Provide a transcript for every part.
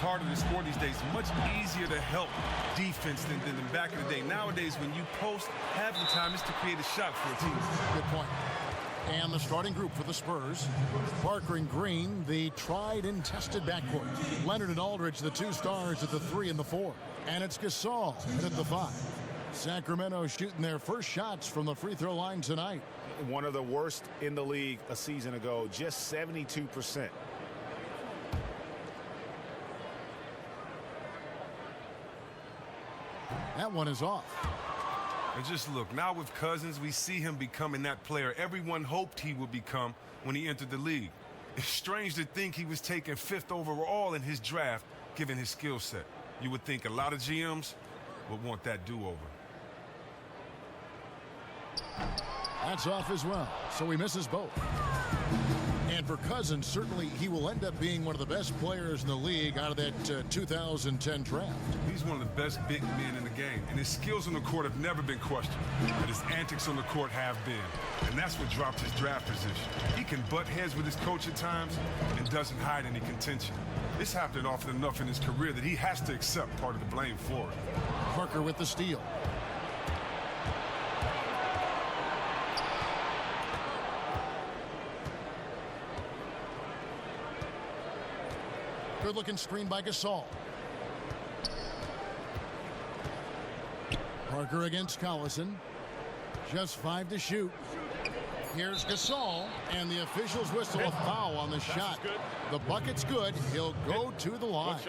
harder to score these days. Much easier to help defense than back in the day. Nowadays, when you post, half the time is to create a shot for a team. Good point. And the starting group for the Spurs: Parker and Green, the tried and tested backcourt. Leonard and Aldridge, the two stars at the 3 and the 4. And it's Gasol at the 5. Sacramento shooting their first shots from the free throw line tonight. One of the worst in the league a season ago, just 72%. That one is off. And just look, now with Cousins, we see him becoming that player everyone hoped he would become when he entered the league. It's strange to think he was taken 5th overall in his draft, given his skill set. You would think a lot of GMs would want that do-over. That's off as well, so he misses both. And for Cousins, certainly he will end up being one of the best players in the league out of that 2010 draft. He's one of the best big men in the game, and his skills on the court have never been questioned, but his antics on the court have been, and that's what dropped his draft position. He can butt heads with his coach at times and doesn't hide any contention. This happened often enough in his career that he has to accept part of the blame for it. Parker with the steal. Good-looking screen by Gasol. Parker against Collison. Just 5 to shoot. Here's Gasol, and the officials whistle a foul on the shot. The bucket's good. He'll go to the line.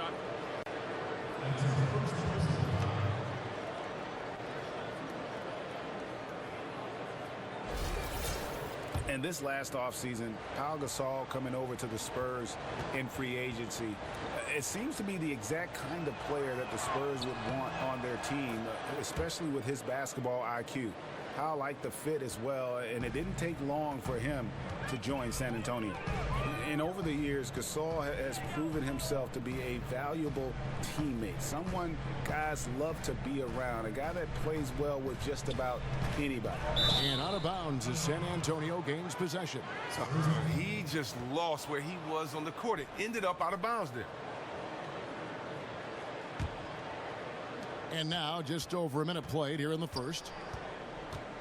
And this last offseason, Pau Gasol coming over to the Spurs in free agency, it seems to be the exact kind of player that the Spurs would want on their team, especially with his basketball IQ. Pau liked the fit as well, and it didn't take long for him to join San Antonio. And over the years, Gasol has proven himself to be a valuable teammate, someone guys love to be around, a guy that plays well with just about anybody. And out of bounds as San Antonio gains possession. He just lost where he was on the court. It ended up out of bounds there. And now just over a minute played here in the first.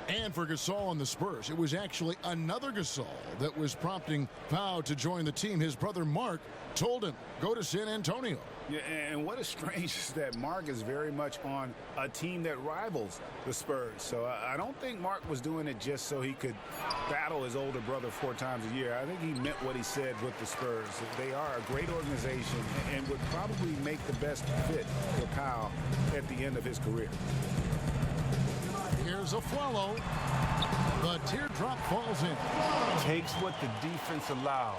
And for Gasol and the Spurs, it was actually another Gasol that was prompting Pau to join the team. His brother Mark told him, go to San Antonio. Yeah, and what is strange is that Mark is very much on a team that rivals the Spurs. So I don't think Mark was doing it just so he could battle his older brother 4 times a year. I think he meant what he said with the Spurs. They are a great organization and would probably make the best fit for Pau at the end of his career. Here's a follow. The teardrop falls in. Takes what the defense allows.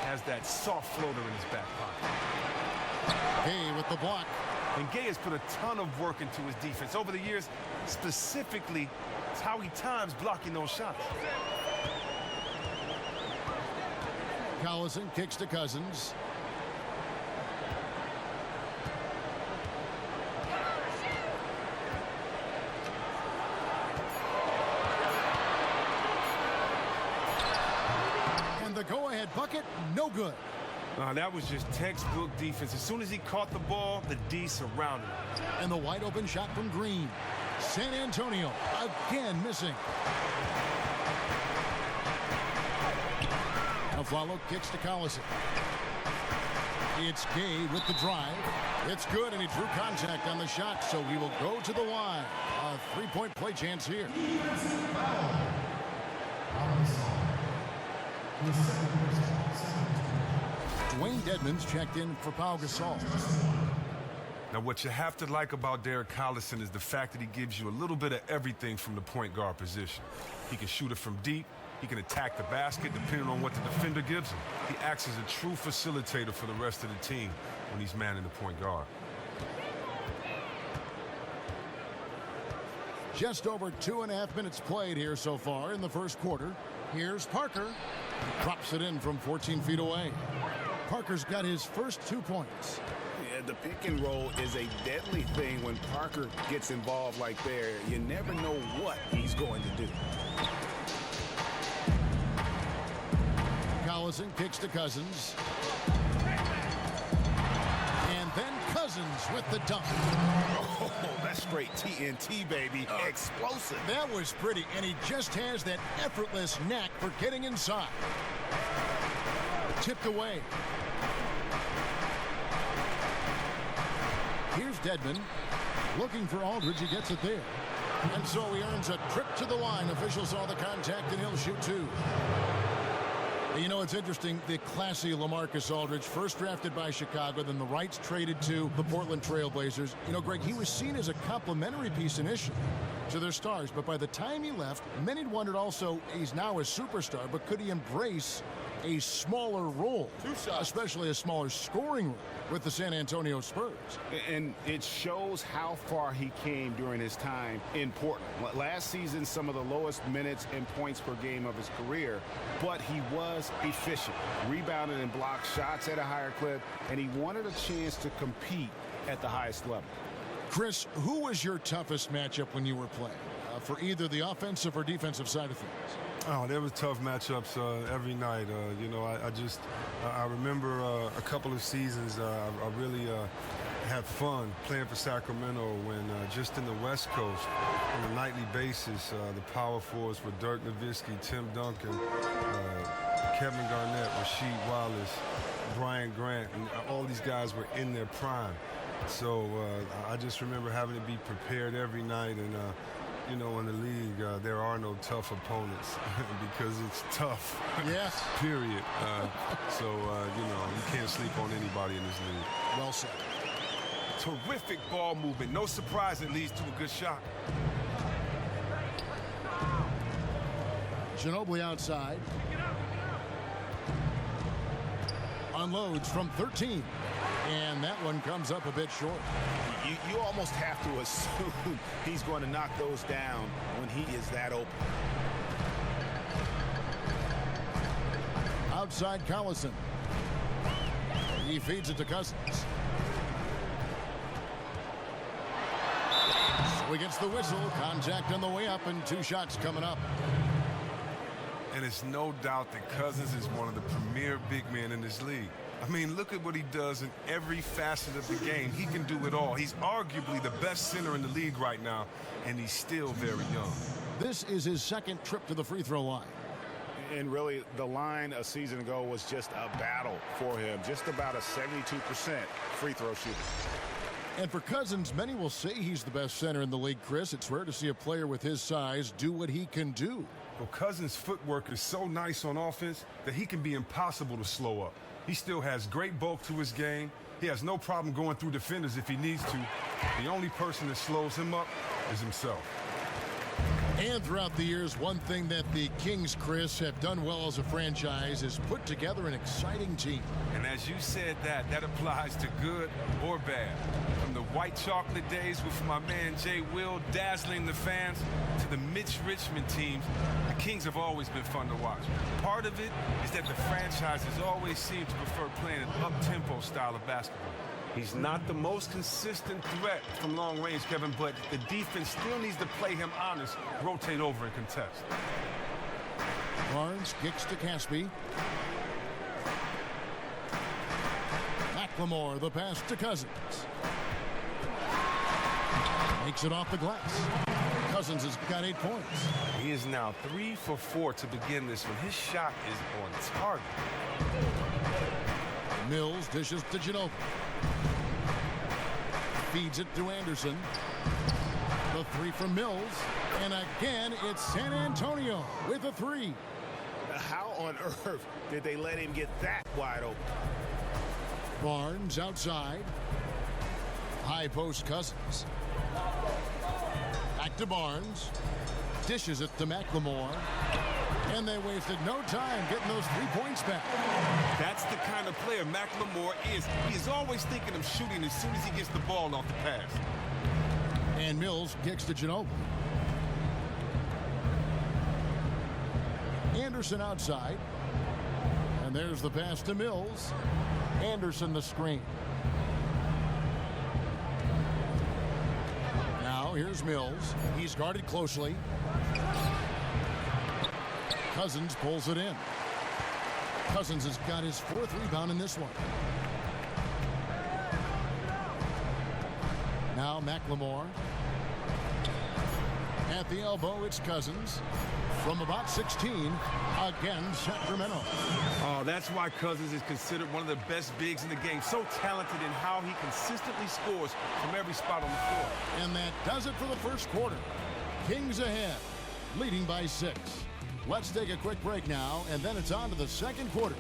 Has that soft floater in his back pocket. Gay with the block. And Gay has put a ton of work into his defense over the years. Specifically, it's how he times blocking those shots. Collison kicks to Cousins. The go-ahead bucket, no good. That was just textbook defense. As soon as he caught the ball, the D surrounded him. And the wide open shot from Green. San Antonio again missing. Aflalo kicks to Collison. It's Gay with the drive. It's good, and he drew contact on the shot, so he will go to the line. A 3-point play chance here. Dwayne Dedmon's checked in for Pau Gasol. Now, what you have to like about Derek Collison is the fact that he gives you a little bit of everything from the point guard position. He can shoot it from deep. He can attack the basket depending on what the defender gives him. He acts as a true facilitator for the rest of the team when he's manning the point guard. Just over 2.5 minutes played here so far in the first quarter. Here's Parker. Drops it in from 14 feet away. Parker's got his first 2 points. Yeah, the pick and roll is a deadly thing when Parker gets involved like there. You never know what he's going to do. Collison kicks to Cousins. And with the dunk. Oh, that's straight TNT, baby. Explosive. That was pretty, and he just has that effortless knack for getting inside. Tipped away. Here's Dedman. Looking for Aldridge. He gets it there. And so he earns a trip to the line. Officials saw the contact, and he'll shoot two. You know, it's interesting, the classy LaMarcus Aldridge, first drafted by Chicago, then the rights traded to the Portland Trail Blazers. You know, Greg, he was seen as a complimentary piece initially to their stars, but by the time he left, many wondered also, he's now a superstar, but could he embrace a smaller role, especially a smaller scoring role with the San Antonio Spurs? And it shows how far he came during his time in Portland. Last season, some of the lowest minutes and points per game of his career, but he was efficient, rebounded and blocked shots at a higher clip, and he wanted a chance to compete at the highest level. Chris, who was your toughest matchup when you were playing, for either the offensive or defensive side of things? Oh, there was tough matchups every night. You know, I remember a couple of seasons I really had fun playing for Sacramento when just in the West Coast on a nightly basis, the power forwards were Dirk Nowitzki, Tim Duncan, Kevin Garnett, Rasheed Wallace, Brian Grant, and all these guys were in their prime. So I just remember having to be prepared every night, and you know, in the league, there are no tough opponents because it's tough. Yes. Period. So, you know, you can't sleep on anybody in this league. Well said. Terrific ball movement. No surprise it leads to a good shot. Ginobili outside. Unloads from 13. And that one comes up a bit short. You almost have to assume he's going to knock those down when he is that open. Outside Collison. He feeds it to Cousins. So he gets the whistle. Contact on the way up, and two shots coming up. And it's no doubt that Cousins is one of the premier big men in this league. I mean, look at what he does in every facet of the game. He can do it all. He's arguably the best center in the league right now, and he's still very young. This is his second trip to the free throw line. And really, the line a season ago was just a battle for him. Just about a 72% free throw shooter. And for Cousins, many will say he's the best center in the league, Chris. It's rare to see a player with his size do what he can do. Well, Cousins' footwork is so nice on offense that he can be impossible to slow up. He still has great bulk to his game. He has no problem going through defenders if he needs to. The only person that slows him up is himself. And throughout the years, one thing that the Kings, Chris, have done well as a franchise is put together an exciting team. And as you said, that applies to good or bad. From the white chocolate days with my man Jay Will dazzling the fans to the Mitch Richmond teams, the Kings have always been fun to watch. Part of it is that the franchise has always seemed to prefer playing an up-tempo style of basketball. He's not the most consistent threat from long range, Kevin, but the defense still needs to play him honest, rotate over and contest. Barnes kicks to Caspi. McLemore, the pass to Cousins. Makes it off the glass. Cousins has got 8 points. He is now 3 for 4 to begin this one. His shot is on target. Mills dishes to Ginobili. Feeds it to Anderson. The three from Mills. And again, it's San Antonio with a three. How on earth did they let him get that wide open? Barnes outside. High post Cousins. Back to Barnes. Dishes it to McLemore. And they wasted no time getting those 3 points back. That's the kind of player McLemore is. He's always thinking of shooting as soon as he gets the ball off the pass. And Mills kicks to Ginobili. Anderson outside. And there's the pass to Mills. Anderson the screen. Now here's Mills. He's guarded closely. Cousins pulls it in. Cousins has got his 4th rebound in this one. McLemore. At the elbow, it's Cousins. From about 16, again, Sacramento. Oh, that's why Cousins is considered one of the best bigs in the game. So talented in how he consistently scores from every spot on the floor. And that does it for the first quarter. Kings ahead, leading by 6. Let's take a quick break now, and then it's on to the second quarter.